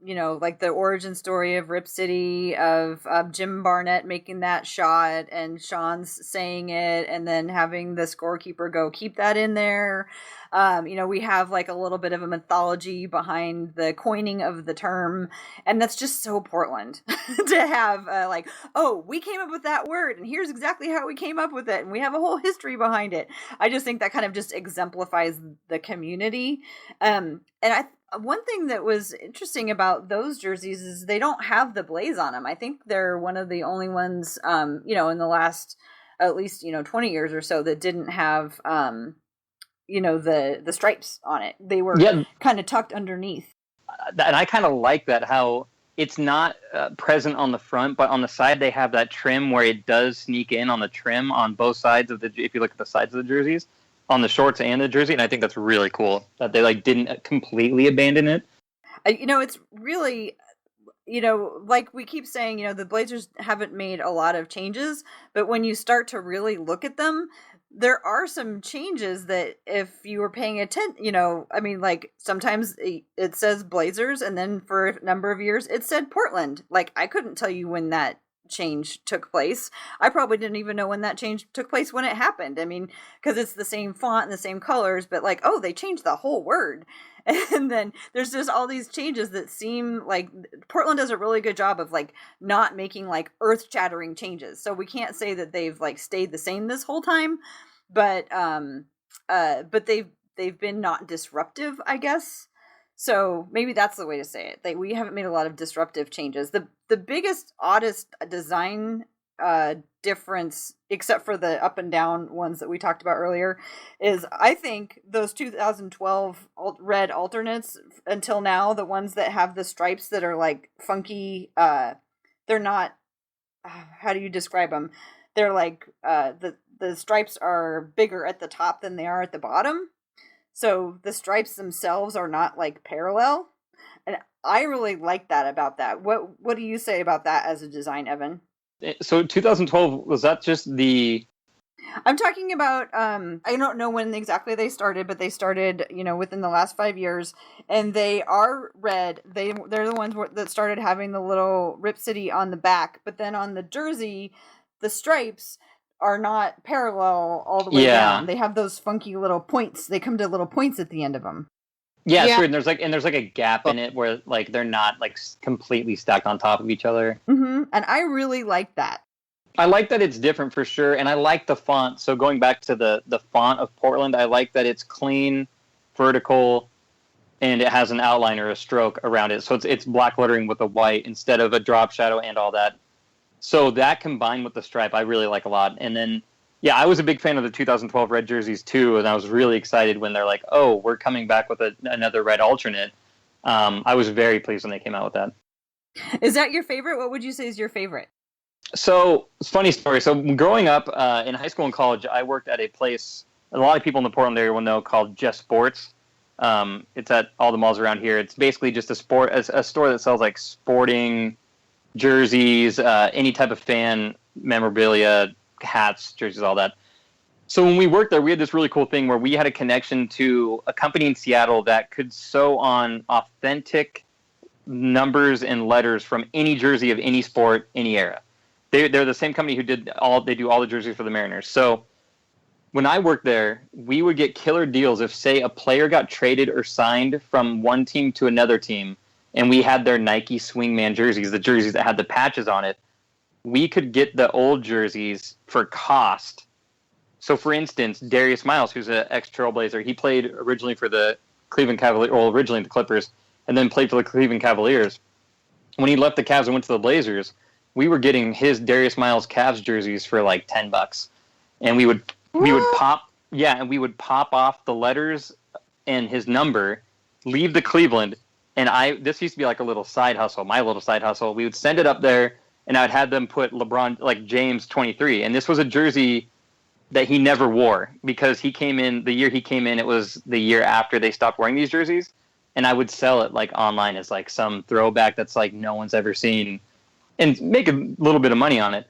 like the origin story of Rip City, of Jim Barnett making that shot and Sean's saying it and then having the scorekeeper go, keep that in there. We have like a little bit of a mythology behind the coining of the term, and that's just so Portland to have we came up with that word and here's exactly how we came up with it and we have a whole history behind it. I just think that kind of just exemplifies the community. One thing that was interesting about those jerseys is they don't have the blaze on them. I think they're one of the only ones, in the last at least 20 years or so that didn't have the stripes on it. They were kind of tucked underneath. And I kind of like that, how it's not present on the front, but on the side they have that trim where it does sneak in on the trim on both sides of if you look at the sides of the jerseys, on the shorts and the jersey. And I think that's really cool that they didn't completely abandon it. It's really, like we keep saying, the Blazers haven't made a lot of changes, but when you start to really look at them, there are some changes that if you were paying attention, sometimes it says Blazers and then for a number of years it said Portland. Like I couldn't tell you when that change took place. I probably didn't even know when that change took place when it happened. Because it's the same font and the same colors, but they changed the whole word. And then there's just all these changes that seem like Portland does a really good job of not making earth-shattering changes. So we can't say that they've stayed the same this whole time, but they've been not disruptive, I guess. So maybe that's the way to say it. We haven't made a lot of disruptive changes. The biggest, oddest design difference, except for the up and down ones that we talked about earlier, is I think those 2012 red alternates until now, the ones that have the stripes that are funky, they're not, how do you describe them? They're the stripes are bigger at the top than they are at the bottom. So the stripes themselves are not parallel. And I really like that about that. What do you say about that as a design, Evan? So 2012, was that just the... I'm talking about, I don't know when exactly they started, but they started, within the last 5 years, and they are red. They're the ones that started having the little Rip City on the back, but then on the jersey, the stripes are not parallel all the way down. They have those funky little points. They come to little points at the end of them. Yeah. True. And there's a gap in it where they're not completely stacked on top of each other. Mm-hmm. And I really like that. I like that it's different for sure, and I like the font. So going back to the font of Portland, I like that it's clean, vertical, and it has an outline or a stroke around it. So it's black lettering with a white instead of a drop shadow and all that. So that combined with the stripe, I really like a lot. And then, yeah, I was a big fan of the 2012 red jerseys too, and I was really excited when they're like, oh, we're coming back with another red alternate. I was very pleased when they came out with that. Is that your favorite? What would you say is your favorite? So, it's a funny story. So, growing up in high school and college, I worked at a place a lot of people in the Portland area will know called Just Sports. It's at all the malls around here. It's basically just a store that sells like sporting jerseys, any type of fan memorabilia, hats, jerseys, all that. So when we worked there, we had this really cool thing where we had a connection to a company in Seattle that could sew on authentic numbers and letters from any jersey of any sport, any era. They're the same company who do all the jerseys for the Mariners. So when I worked there, we would get killer deals if, say, a player got traded or signed from one team to another team, and we had their Nike Swingman jerseys, the jerseys that had the patches on it. We could get the old jerseys for cost. So, for instance, Darius Miles, who's an ex-Trailblazer, he played originally for the Cleveland Cavaliers, or originally the Clippers, and then played for the Cleveland Cavaliers. When he left the Cavs and went to the Blazers, we were getting his Darius Miles Cavs jerseys for like $10, and we would pop off the letters and his number, leave the Cleveland, and this used to be like a little side hustle, my little side hustle. We would send it up there, and I'd have them put LeBron, like James 23, and this was a jersey that he never wore because the year he came in, it was the year after they stopped wearing these jerseys, and I would sell it like online as like some throwback that's like no one's ever seen, and make a little bit of money on it.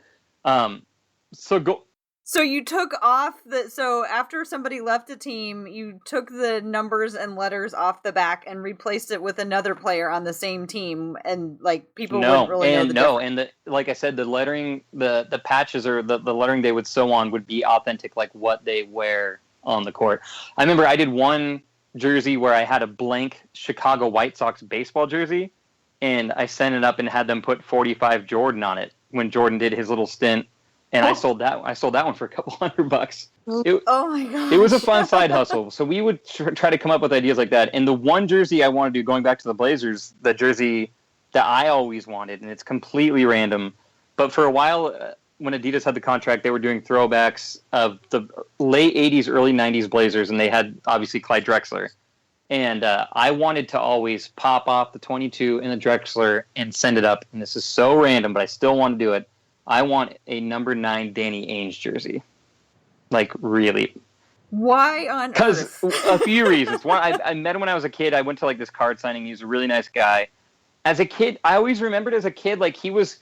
So you took off so after somebody left a team, you took the numbers and letters off the back and replaced it with another player on the same team, and like people wouldn't really know the difference. And like I said, the lettering, the patches or the lettering they would sew on would be authentic, like what they wear on the court. I remember I did one jersey where I had a blank Chicago White Sox baseball jersey, and I sent it up and had them put 45 Jordan on it when Jordan did his little stint. And I sold that one for a couple $100. Oh my god! It was a fun side hustle. So we would try to come up with ideas like that. And the one jersey I want to do, going back to the Blazers, the jersey that I always wanted, and it's completely random. But for a while, when Adidas had the contract, they were doing throwbacks of the late '80s, early '90s Blazers, and they had obviously Clyde Drexler. And I wanted to always pop off the 22 in the Drexler and send it up. And this is so random, but I still want to do it. I want a number 9 Danny Ainge jersey. Like, really. Why on earth? Because a few reasons. One, I met him when I was a kid. I went to, like, this card signing. He was a really nice guy. As a kid, I always remembered as a kid, like, he was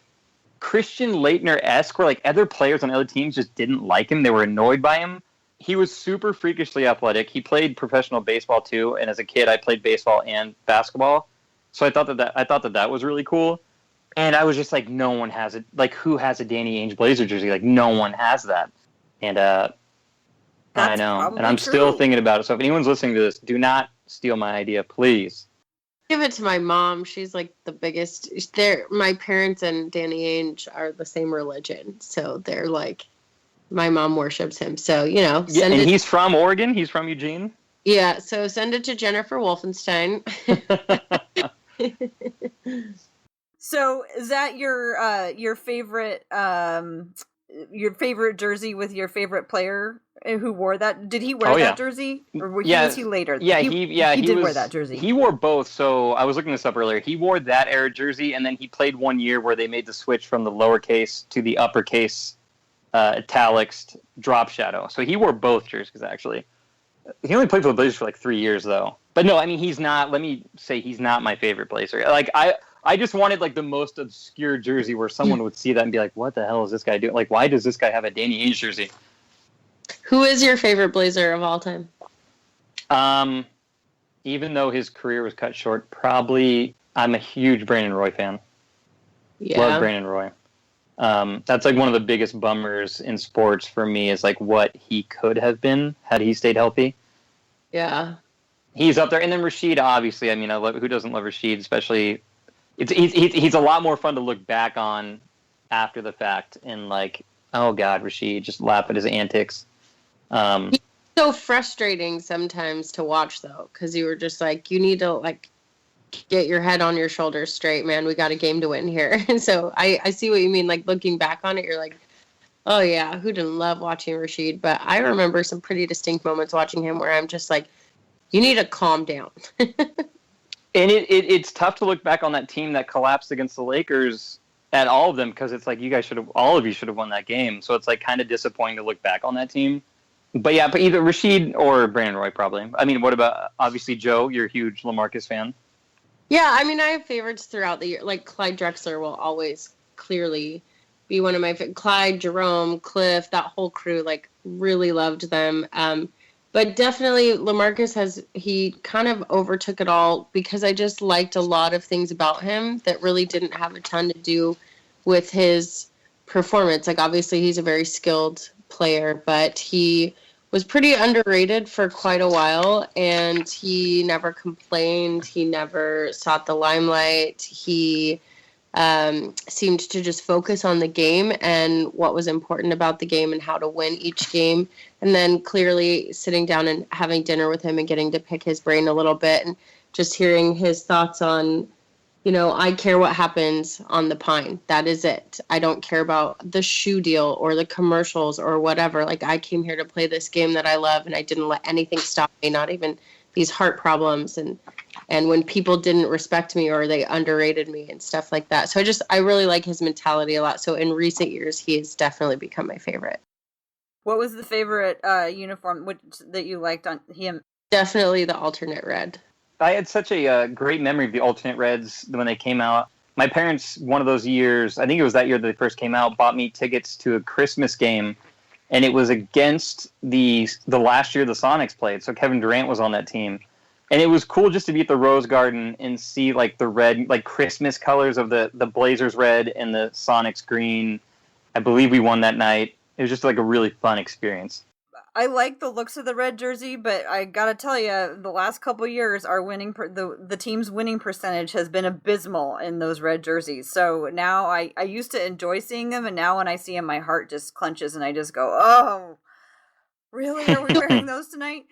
Christian Laettner-esque, where, like, other players on other teams just didn't like him. They were annoyed by him. He was super freakishly athletic. He played professional baseball, too. And as a kid, I played baseball and basketball. So I thought that was really cool. And I was just like, no one has it. Like, who has a Danny Ainge Blazer jersey? Like, no one has that. And I know. And I'm still thinking about it. So if anyone's listening to this, do not steal my idea, please. Give it to my mom. She's like the biggest. My parents and Danny Ainge are the same religion. So they're like, my mom worships him. So, he's from Oregon? He's from Eugene? Yeah. So send it to Jennifer Wolfenstein. So is that your favorite jersey with your favorite player who wore that? Did he wear that jersey, or was he later? Yeah, he did wear that jersey. He wore both. So I was looking this up earlier. He wore that era jersey, and then he played one year where they made the switch from the lowercase to the uppercase italics drop shadow. So he wore both jerseys actually. He only played for the Blazers for like 3 years though. But no, I mean he's not. Let me say he's not my favorite Blazer. Like I just wanted like the most obscure jersey where someone would see that and be like, what the hell is this guy doing? Like, why does this guy have a Danny Ainge jersey? Who is your favorite Blazer of all time? Even though his career was cut short, probably I'm a huge Brandon Roy fan. Yeah. Love Brandon Roy. That's like one of the biggest bummers in sports for me is like what he could have been had he stayed healthy. Yeah. He's up there. And then Rashid, obviously, I mean, who doesn't love Rashid, especially... He's a lot more fun to look back on after the fact and like, oh God, Rashid, just laugh at his antics. So frustrating sometimes to watch, though, because you were just like, you need to, like, get your head on your shoulders straight, man. We got a game to win here. And so I see what you mean. Like, looking back on it, you're like, oh, yeah, who didn't love watching Rashid? But I remember some pretty distinct moments watching him where I'm just like, you need to calm down. And it's tough to look back on that team that collapsed against the Lakers at all of them, because it's like all of you should have won that game. So it's like kind of disappointing to look back on that team. But yeah, but either Rashid or Brandon Roy probably. I mean, what about obviously Joe? You're a huge LaMarcus fan. Yeah, I mean, I have favorites throughout the year. Like, Clyde Drexler will always clearly be one of my Clyde, Jerome, Cliff, that whole crew, like, really loved them. But definitely LaMarcus he kind of overtook it all, because I just liked a lot of things about him that really didn't have a ton to do with his performance. Like, obviously he's a very skilled player, but he was pretty underrated for quite a while, and he never complained. He never sought the limelight. He seemed to just focus on the game and what was important about the game and how to win each game. And then clearly sitting down and having dinner with him and getting to pick his brain a little bit and just hearing his thoughts on, I care what happens on the Pine. That is it. I don't care about the shoe deal or the commercials or whatever. Like, I came here to play this game that I love, and I didn't let anything stop me, not even these heart problems and when people didn't respect me or they underrated me and stuff like that. So I really like his mentality a lot. So in recent years, he has definitely become my favorite. What was the favorite uniform that you liked on him? Definitely the alternate red. I had such a great memory of the alternate reds when they came out. My parents, one of those years, I think it was that year that they first came out, bought me tickets to a Christmas game, and it was against the last year the Sonics played. So Kevin Durant was on that team. And it was cool just to be at the Rose Garden and see like the red, like Christmas colors of the Blazers red and the Sonics green. I believe we won that night. It was just like a really fun experience. I like the looks of the red jersey, but I gotta tell you, the last couple of years, our the team's winning percentage has been abysmal in those red jerseys. So now I used to enjoy seeing them, and now when I see them, my heart just clenches, and I just go, "Oh, really? Are we wearing those tonight?"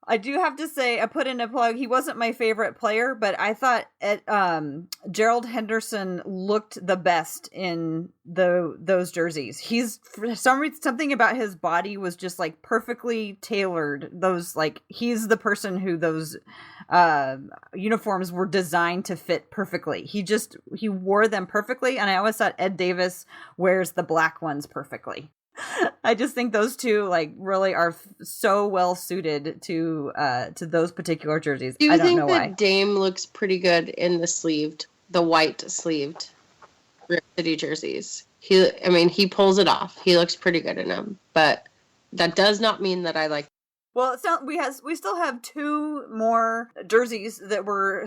I do have to say, I put in a plug. He wasn't my favorite player, but I thought Gerald Henderson looked the best in those jerseys. He's, for some reason, something about his body was just like perfectly tailored. He's the person who those uniforms were designed to fit perfectly. He wore them perfectly, and I always thought Ed Davis wears the black ones perfectly. I just think those two really are so well suited to those particular jerseys. Do you I don't think know that why. Dame looks pretty good in the white sleeved Rip City jerseys? He pulls it off. He looks pretty good in them, but that does not mean that I like. Well, we still have two more jerseys that are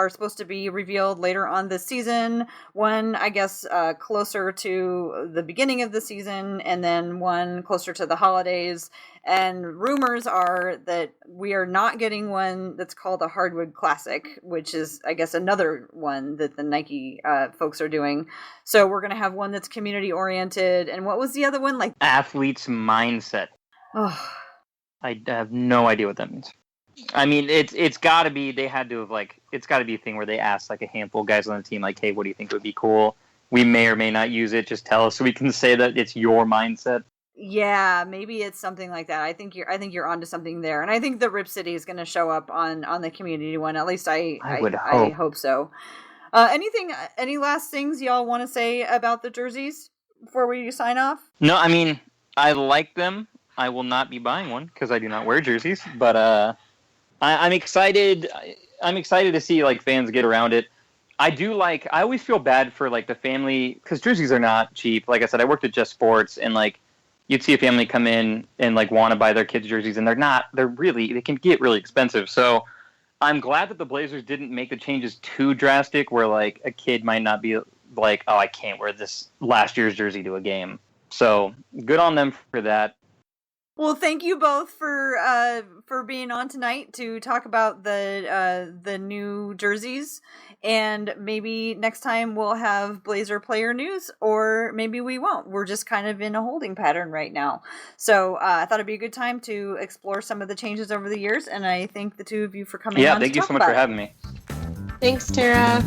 supposed to be revealed later on this season. One, I guess, closer to the beginning of the season, and then one closer to the holidays. And rumors are that we are not getting one that's called a Hardwood Classic, which is, I guess, another one that the Nike folks are doing. So we're going to have one that's community oriented. And what was the other one? Athlete's Mindset. Oh. I have no idea what that means. I mean, it's got to be, they had to have, it's got to be a thing where they asked, a handful of guys on the team, hey, what do you think would be cool? We may or may not use it. Just tell us so we can say that it's your mindset. Yeah, maybe it's something like that. I think you're onto something there. And I think the Rip City is going to show up on the community one. At least I hope so. Any last things y'all want to say about the jerseys before we sign off? No, I mean, I like them. I will not be buying one because I do not wear jerseys, but I'm excited. I'm excited to see fans get around it. I always feel bad for the family because jerseys are not cheap. Like I said, I worked at Just Sports, and you'd see a family come in and want to buy their kids jerseys, and they can get really expensive. So I'm glad that the Blazers didn't make the changes too drastic where a kid might not be oh, I can't wear this last year's jersey to a game. So good on them for that. Well, thank you both for being on tonight to talk about the new jerseys, and maybe next time we'll have Blazer player news, or maybe we won't. We're just kind of in a holding pattern right now. So I thought it'd be a good time to explore some of the changes over the years, and I thank the two of you for coming on. Yeah, thank you so much for having me. Thanks, Tara.